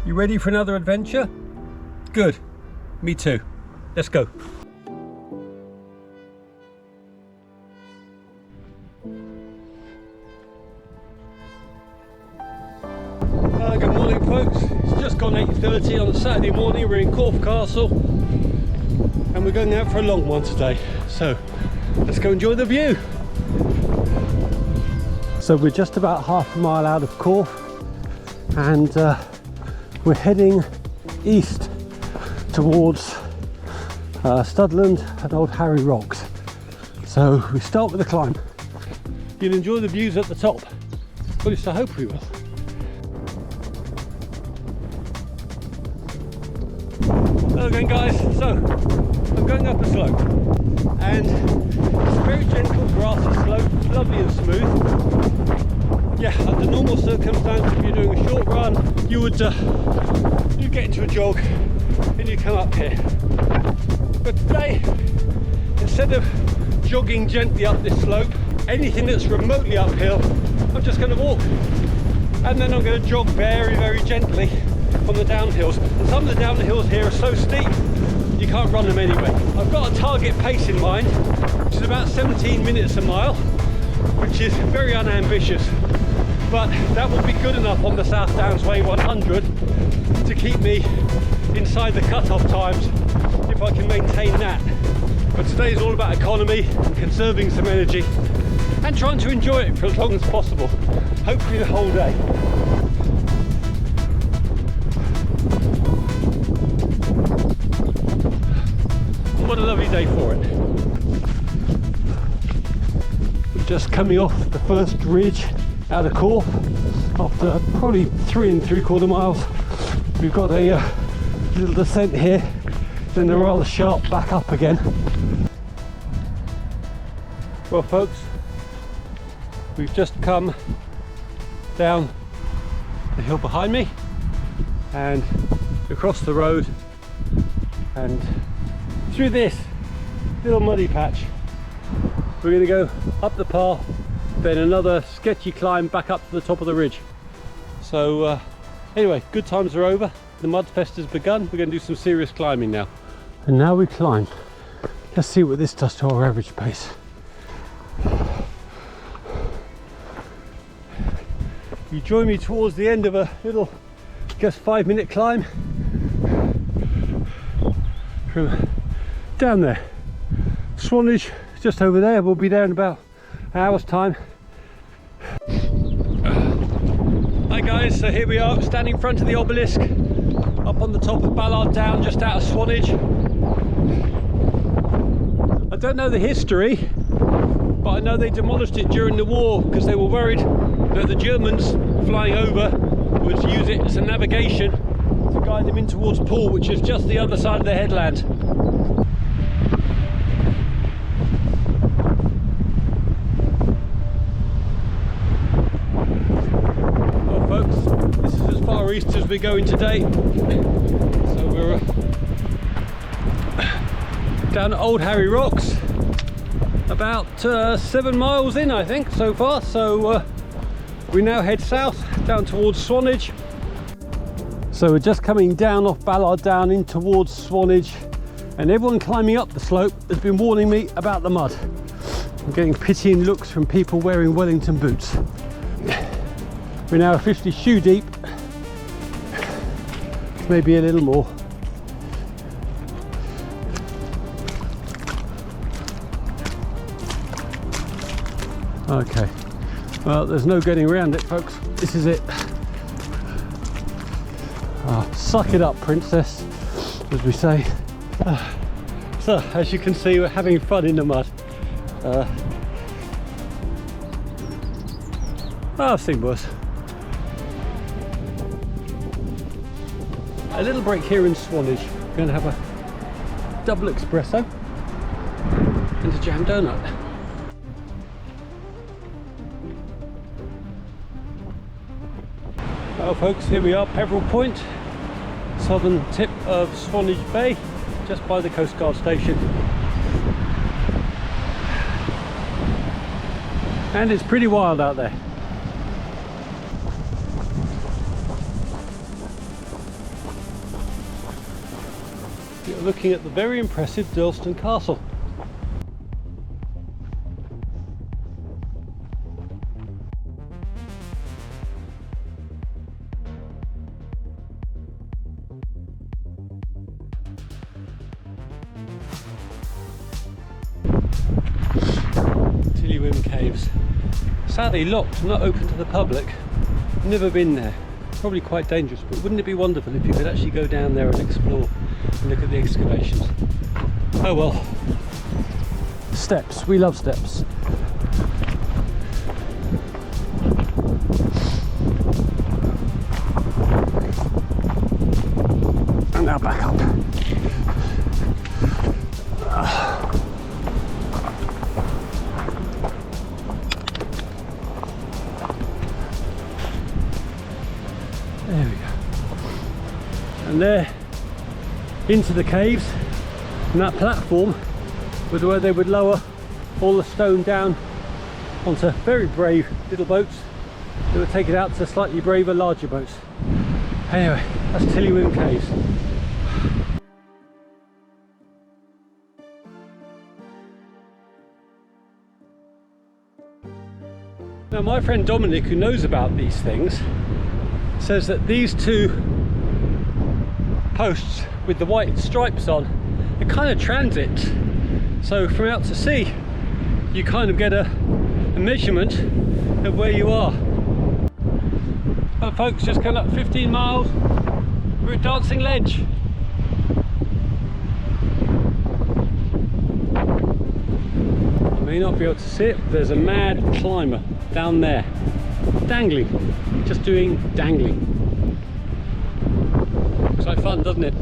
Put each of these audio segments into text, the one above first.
You ready for another adventure? Good. Me too. Let's go. Good morning, folks. It's just gone 8:30 on a Saturday morning. We're in Corfe Castle and we're going out for a long one today. So let's go enjoy the view. So we're just about half a mile out of Corfe and we're heading east towards Studland and Old Harry Rocks. So we start with the climb. You'll enjoy the views at the top. At least I hope we will. Hello again, guys. So I'm going up a slope and it's a very gentle grassy slope, lovely and smooth. Yeah, under normal circumstances, if you're doing a short run, you would you get into a jog and you come up here. But today, instead of jogging gently up this slope, anything that's remotely uphill, I'm just going to walk. And then I'm going to jog very, very gently on the downhills. And some of the downhills here are so steep, you can't run them anyway. I've got a target pace in mind, which is about 17 minutes a mile, which is very unambitious. But that will be good enough on the South Downs Way 100 to keep me inside the cut-off times if I can maintain that. But today is all about economy and conserving some energy and trying to enjoy it for as long as possible, hopefully the whole day. What a lovely day for it. We're just coming off the first ridge out of Corfe after probably 3 3/4 miles. We've got a little descent here, then a rather sharp back up again. Well, folks, we've just come down the hill behind me and across the road and through this little muddy patch. We're going to go up the path, then another sketchy climb back up to the top of the ridge. So anyway, good times are over. The mud fest has begun. We're going to do some serious climbing now. And now we climb. Let's see what this does to our average pace. You join me towards the end of a little, just 5-minute climb from down there. Swanage just over there. We'll be there in about an hour's time. Hi guys, so here we are standing in front of the obelisk up on the top of Ballard Down, just out of Swanage. I don't know the history, but I know they demolished it during the war because they were worried that the Germans flying over would use it as a navigation to guide them in towards Poole, which is just the other side of the headland. Well folks, this is as far east as we're going today. So we're down at Old Harry Rocks, about 7 miles in I think so far. So we now head south down towards Swanage. So we're just coming down off Ballard Down in towards Swanage, and everyone climbing up the slope has been warning me about the mud. I'm getting pitying looks from people wearing Wellington boots. We're now officially shoe deep, maybe a little more. Okay, well, there's no getting around it, folks. This is it. Suck it up, princess, as we say. So, as you can see, we're having fun in the mud. I've seen worse. A little break here in Swanage. We're going to have a double espresso and a jam donut. Well folks, here we are, Peveril Point, southern tip of Swanage Bay, just by the Coast Guard station. And it's pretty wild out there. You're looking at the very impressive Durlston Castle. Tillywim Caves. Sadly locked, not open to the public. Never been there. Probably quite dangerous, but wouldn't it be wonderful if you could actually go down there and explore and look at the excavations? Oh well. Steps, we love steps. And now back up. There we go. And there, into the caves, and that platform was where they would lower all the stone down onto very brave little boats that would take it out to slightly braver, larger boats. Anyway, that's Tillywim Caves. Now my friend Dominic, who knows about these things, says that these two posts with the white stripes on are kind of transit, so from out to sea you kind of get a measurement of where you are. Well folks, just come up 15 miles, we're at Dancing Ledge. I may not be able to see it, but there's a mad climber down there, dangling, just doing dangling. Looks like fun, doesn't it?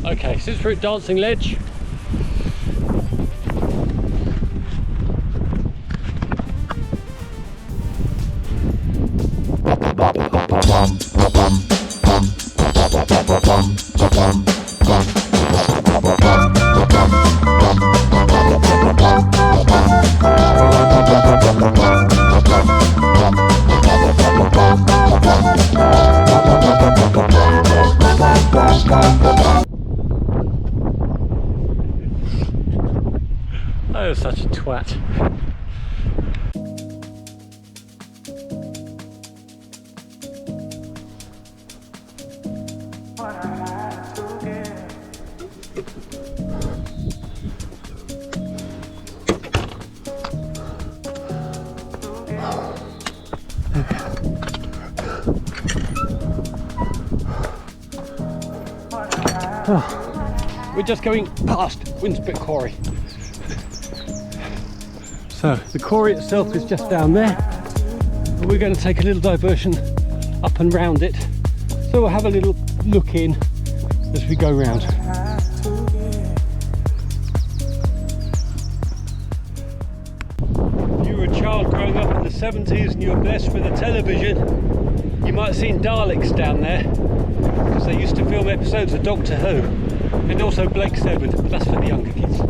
Okay, since we're at Dancing Ledge, I was such a twat. Oh, we're just going past Winspit Quarry. So the quarry itself is just down there, and we're going to take a little diversion up and round it, so we'll have a little look in as we go round. If you were a child growing up in the 70s and you were blessed with a television, you might have seen Daleks down there, because they used to film episodes of Doctor Who, and also Blake Seven, but that's for the younger kids.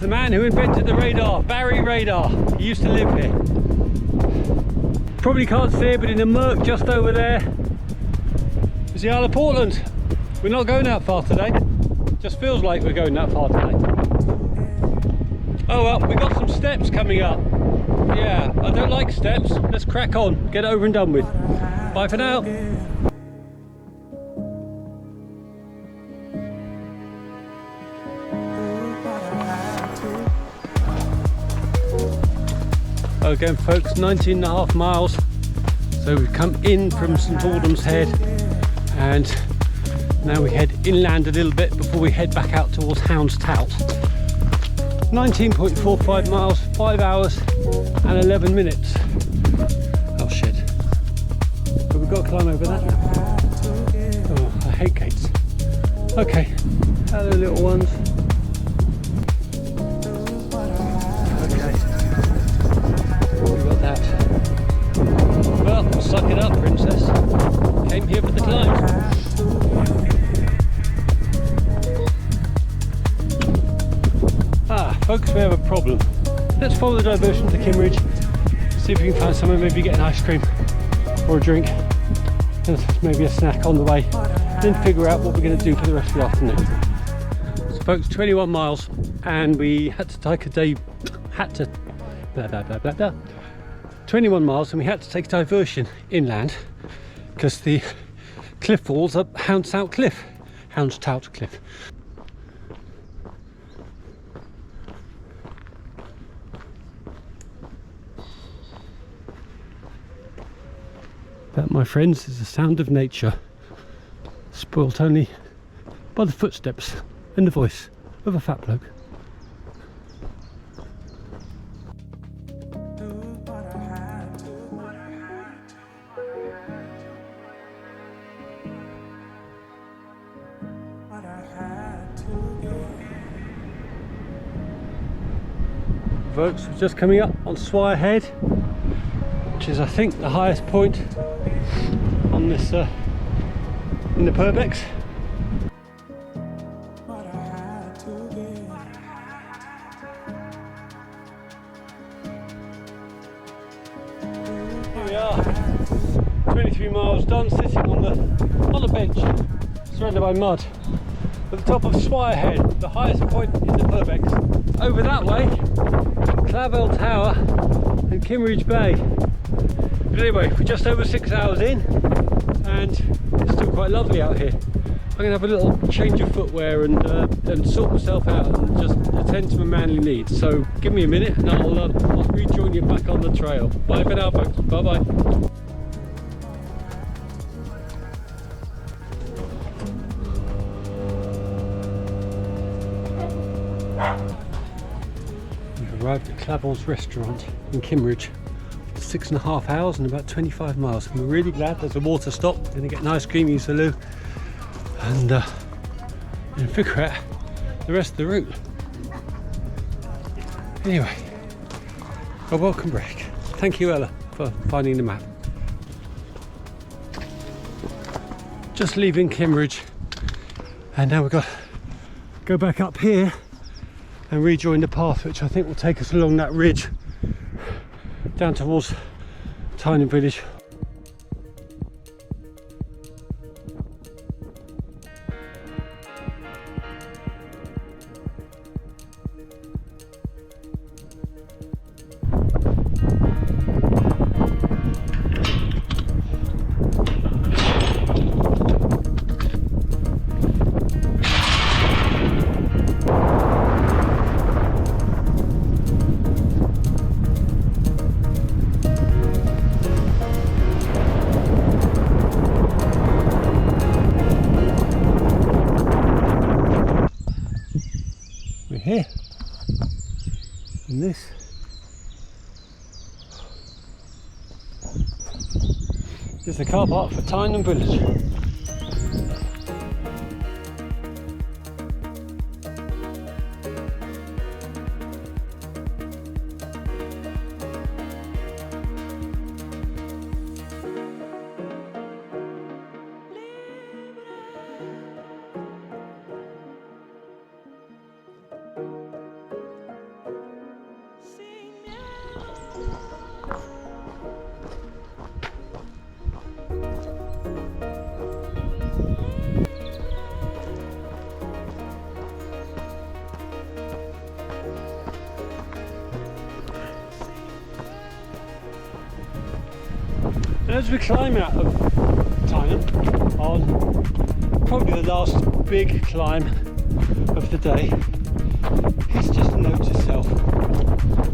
The man who invented the radar, Barry Radar. He used to live here. Probably can't see it, but in the murk just over there is the Isle of Portland. We're not going that far today. Just feels like we're going that far today. Oh well, we got some steps coming up. Yeah, I don't like steps. Let's crack on, get it over and done with. Bye for now. Again folks, 19.5 miles, so we've come in from St Aldham's Head and now we head inland a little bit before we head back out towards Houndstown. 19.45 miles, 5 hours and 11 minutes. Oh shit, but we've got to climb over that now. Oh, I hate gates. Okay, hello little ones. Well, suck it up, princess. Came here for the climb. Ah, folks, we have a problem. let's follow the diversion to Kimmeridge, see if we can find somewhere, maybe get an ice cream or a drink and maybe a snack on the way, then figure out what we're going to do for the rest of the afternoon. So folks, 21 miles and we had to take a day, 21 miles and we had to take a diversion inland because the cliff falls up Houndstown Cliff. That, my friends, is the sound of nature, spoilt only by the footsteps and the voice of a fat bloke. Folks, we're just coming up on Swire Head, which is I think the highest point on this in the Purbecks. Here we are, 23 miles done, sitting on a bench surrounded by mud at the top of Swire Head, the highest point in the Purbecks. Over that way, Clavel Tower and Kimmeridge Bay. But anyway, we're just over 6 hours in and it's still quite lovely out here. I'm going to have a little change of footwear and sort myself out and just attend to my manly needs. So give me a minute and I'll rejoin you back on the trail. Bye for now folks, bye bye. We've arrived at Clavel's restaurant in Kimmeridge. 6.5 hours and about 25 miles. I'm really glad there's a water stop. Going to get an ice cream, use the loo, and figure out the rest of the route. Anyway, a welcome break. Thank you, Ella, for finding the map. Just leaving Kimmeridge, and now we've got to go back up here and rejoin the path, which I think will take us along that ridge down towards Tyne Village. Here and this is the car park for Tyne Village. And as we climb out of Tyne on probably the last big climb of the day, it's just a note to self: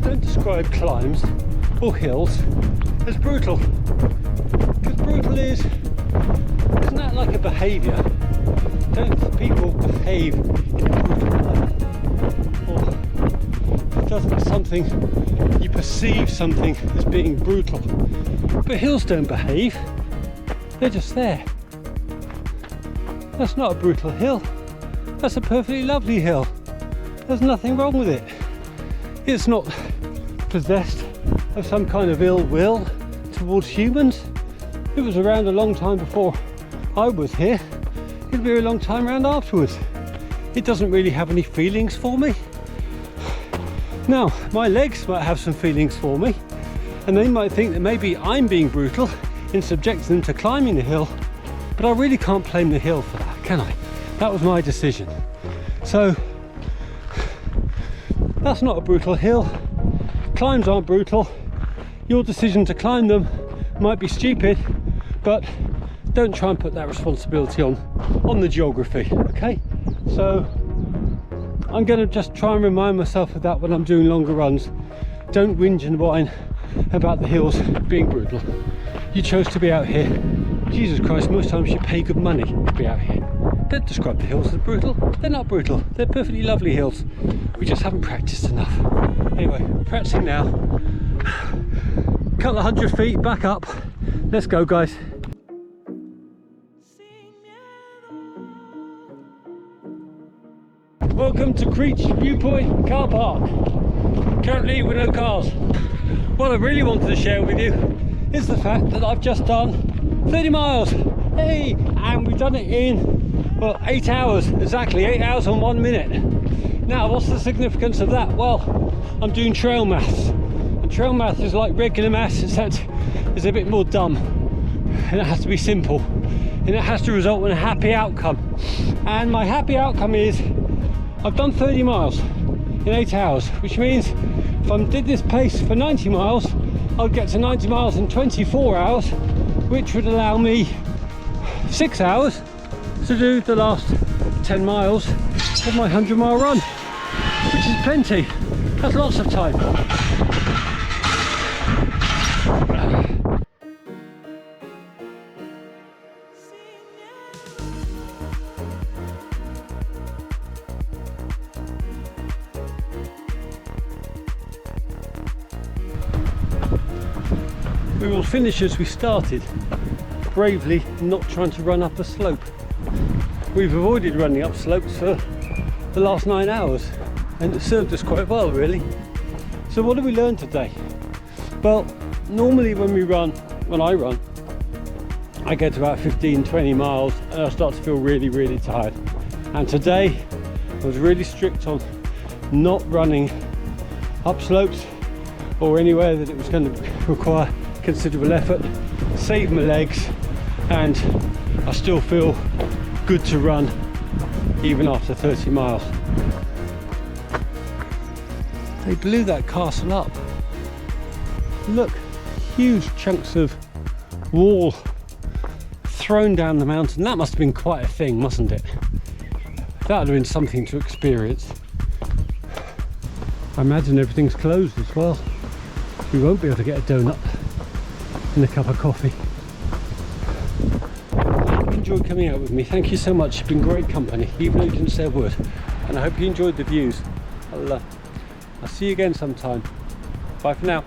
don't describe climbs or hills as brutal, because brutal isn't that like a behaviour? Don't people behave in a brutal manner? Or doesn't something, you perceive something as being brutal? But hills don't behave, they're just there. That's not a brutal hill, that's a perfectly lovely hill. There's nothing wrong with it. It's not possessed of some kind of ill will towards humans. It was around a long time before I was here. It'll be a long time around afterwards. It doesn't really have any feelings for me. Now, my legs might have some feelings for me, and they might think that maybe I'm being brutal in subjecting them to climbing the hill, but I really can't blame the hill for that, can I? That was my decision. So, that's not a brutal hill. Climbs aren't brutal. Your decision to climb them might be stupid, but don't try and put that responsibility on the geography, okay? So I'm going to just try and remind myself of that when I'm doing longer runs. Don't whinge and whine about the hills being brutal. You chose to be out here. Jesus Christ, most times you pay good money to be out here. Don't describe the hills as brutal. They're not brutal. They're perfectly lovely hills. We just haven't practiced enough. Anyway, practicing now. Couple of 100 feet back up. Let's go, guys. Welcome to Creech Viewpoint Car Park. Currently with no cars. What I really wanted to share with you is the fact that I've just done 30 miles. Hey, and we've done it in, well, 8 hours. Exactly 8 hours and 1 minute. Now, what's the significance of that? Well, I'm doing trail maths. And trail maths is like regular maths, except it's a bit more dumb. And it has to be simple. And it has to result in a happy outcome. And my happy outcome is I've done 30 miles in 8 hours, which means if I did this pace for 90 miles, I'd get to 90 miles in 24 hours, which would allow me 6 hours to do the last 10 miles of my 100-mile run, which is plenty. That's lots of time. We will finish as we started, bravely not trying to run up a slope. We've avoided running up slopes for the last 9 hours, and it served us quite well, really. So what did we learn today? Well, normally when I run, I get to about 15-20 miles and I start to feel really, really tired. And today I was really strict on not running up slopes or anywhere that it was going to require considerable effort, save my legs, and I still feel good to run even after 30 miles. They blew that castle up. Look, huge chunks of wall thrown down the mountain. That must have been quite a thing, mustn't it? That would have been something to experience. I imagine everything's closed as well. We won't be able to get a donut and a cup of coffee. I hope you enjoyed coming out with me. Thank you so much. You've been great company, even though you didn't say a word. And I hope you enjoyed the views. I'll see you again sometime. Bye for now.